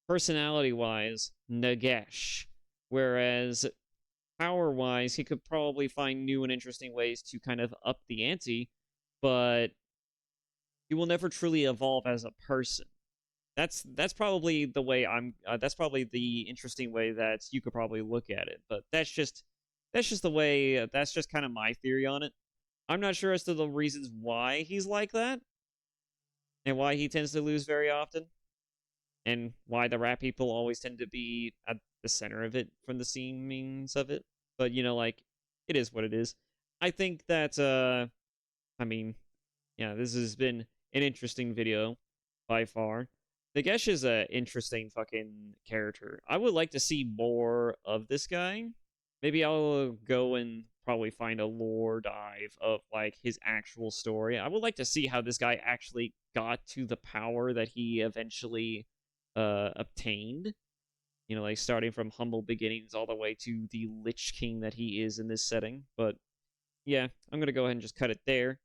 Speaker 1: personality-wise, Nagash. Whereas, power-wise, he could probably find new and interesting ways to kind of up the ante, but he will never truly evolve as a person. That's probably the way that's probably the interesting way that you could probably look at it. But that's just the way. That's just kind of my theory on it. I'm not sure as to the reasons why he's like that, and why he tends to lose very often, and why the rat people always tend to be at the center of it from the seemings of it. But, you know, like, it is what it is. I think that I mean, yeah, this has been an interesting video by far. Nagash is an interesting fucking character. I would like to see more of this guy. Maybe I'll go and probably find a lore dive of, like, his actual story. I would like to see how this guy actually got to the power that he eventually obtained. You know, like, starting from humble beginnings all the way to the Lich King that he is in this setting. But, yeah, I'm gonna go ahead and just cut it there.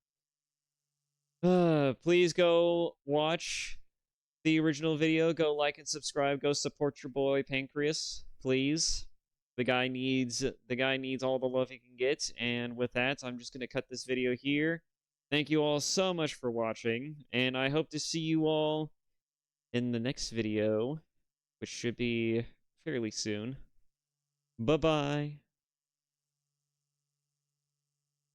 Speaker 1: Please go watch the original video. Go like and subscribe. Go support your boy Pancreas, please. The guy needs all the love he can get. And with that, I'm just gonna cut this video here. Thank you all so much for watching, and I hope to see you all in the next video, which should be fairly soon. Bye-bye.